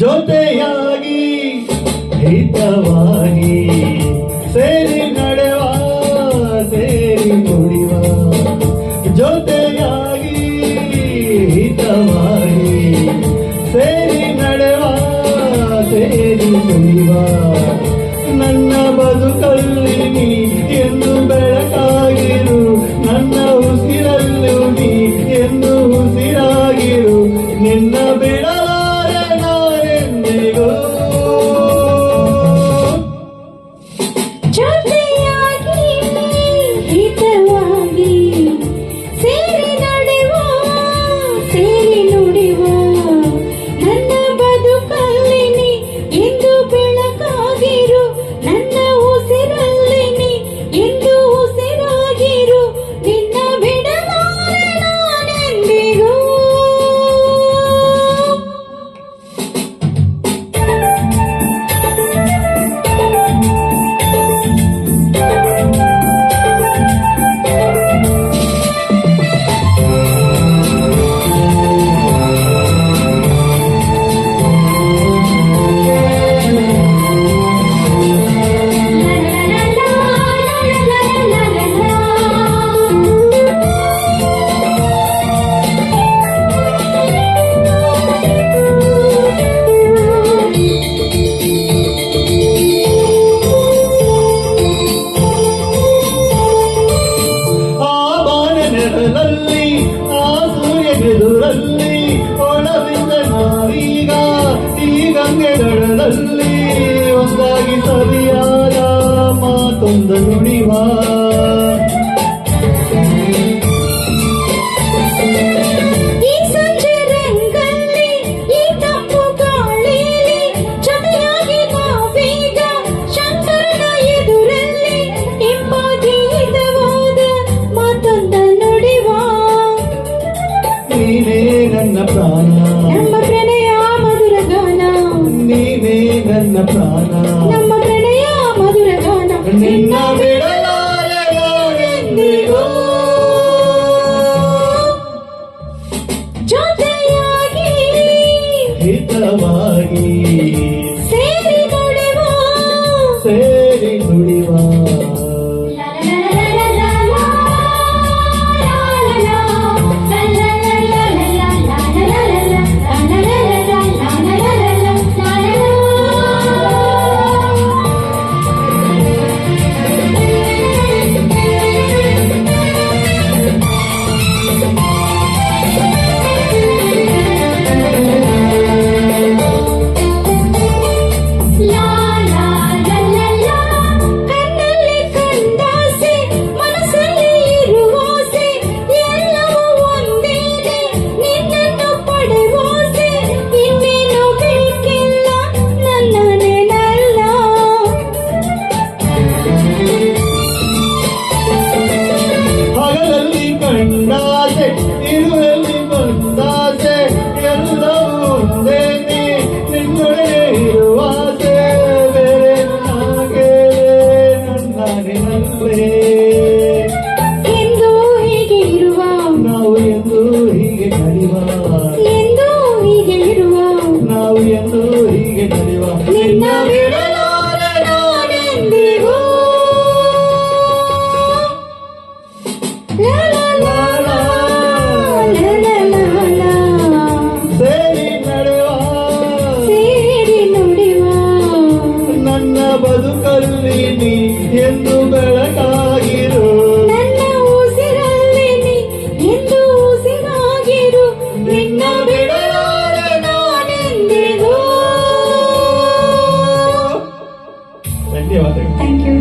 ಜೊತೆಯಾಗಿ ಹಿತವಾಗಿ ಸೇರಿ ನಡೆವ ಸೇರಿ ನುಡಿವ ಜೊತೆಯಾಗಿ ಹಿತವಾಗಿ ಸೇರಿ ನಡೆವ ಸೇರಿ ನುಡಿವ ನನ್ನ ಬದುಕಲ್ಲಿ ನೀ ಎಂದು ಬೆಳಕಾಗಿರು ನನ್ನ ಉಸಿರಲ್ಲೂ ನೀ ಎಂದು ಉಸಿರಾಗಿರು ನಿನ್ನ ಬಿಡಲಾರೆ ನಾನೆಂದಿಗೂ ಜೊತೆಯಾಗಿ ಹಿತವಾಗಿ ಸೇರಿ ನಡೆವ ಸೇರಿ ನುಡಿವ ನನ್ನ ಬದುಕಲ್ಲಿ ನೀ ಎಂದು ಬೆಳಕಾಗಿರು ನನ್ನ ಉಸಿರಲ್ಲಿ ನೀ ಎಂದು ಉಸಿರಾಗಿರು ನಿನ್ನ ಬಿಡಲಾರೆ ನಾನೆಂದಿಗೂ ನೆರಳಲ್ಲಿ ಆ ಸೂರ್ಯನೆದುರಲ್ಲಿ ಒಳವಿಂದ ನಾವೀಗ ಈ ಗಂಗೆಗಳಲ್ಲಿ ಒಂದಾಗಿ ಸರಿಯಾದ ಮಾತೊಂದು ನುಡಿವ ಈ ಸಂಜೆ ರಂಗಲ್ಲಿ ಈ ತಂಪು ಗಾಳಿಲಿ ಜೊತೆಯಾಗಿ ನಾವೀಗ ಶಂಕರನ ಎದುರಲ್ಲಿ ಇಂಪಾಗಿ ಹಿತವಾದ ಮಾತೊಂದ ನುಡಿವ ನೀನೇ ನನ್ನ ಪ್ರಾಣ ನಮ್ಮ ಪ್ರಣಯ ಮಧುರ ಗಾನ ನೀನೇ ನನ್ನ ಪ್ರಾಣ ನಮ್ಮ ಪ್ರಣಯ ಮಧುರ ಗಾನ ನಿನ್ನ ಬಿಡಲಾರೆ ನಾನೆಂದಿಗೂ ಜೊತೆಯಾಗಿ ಹಿತವಾಗಿ ಸೇರಿ ನುಡಿವ ಸೇರಿ ನುಡಿವ ಕಣ್ಣಲ್ಲಿ ಕಂಡಾಸೆ ಮನಸ್ಸಲ್ಲಿ ಇರುವಾಸೆ ಎಲ್ಲವೂ ಒಂದೇನೆ ನಿನ್ನನ್ನು ಪಡೆವಾಸೆ ಇನ್ನೇನು ಬೇಕಿಲ್ಲ ನನ್ನನೇನಲ್ಲ ಹಗಲಲ್ಲಿ ಕಂಡಾಸೆ ಇರುವಲ್ಲಿ ಬಂದಾಸೆ ಎಲ್ಲವೂ ಒಂದೇನೆ ನಿನ್ನೊಡನೆ ಇರುವಾಸೆ ಬೇರೆ ನನಗೆ ನನ್ನನೆ ಎಂದು ಹೀಗೆ ಇರುವ ನಾವು ಎಂದು ಹೀಗೆ ನಡೆಯುವ ಎಂದು ಹೀಗೆ ಇರುವ ನಾವು ಎಂದು ಹೀಗೆ ನಡೆಯುವ ನಿನ್ನ ಬಿಡಲಾರೆ ನಾನೆಂದಿಗೂ ಲಾ ಲಾ ಲಾ ಲಾ ಲಾ ಲಾ ಲಾ ಲಾ. ಸೇರಿ ನಡೆಯುವ ಸೇರಿ ನುಡಿವ ನನ್ನ ಬದುಕಲ್ಲಿ ನೀ ಎಂದು ಬೆಳಕಾಗಿರು ನನ್ನ ಉಸಿರಲ್ಲಿ ನೀ ಎಂದು ಉಸಿರಾಗಿರು ನಿನ್ನ ಬಿಡಲಾರೆ ನಾನೆಂದಿಗೂ ಧನ್ಯವಾದಗಳು. Thank you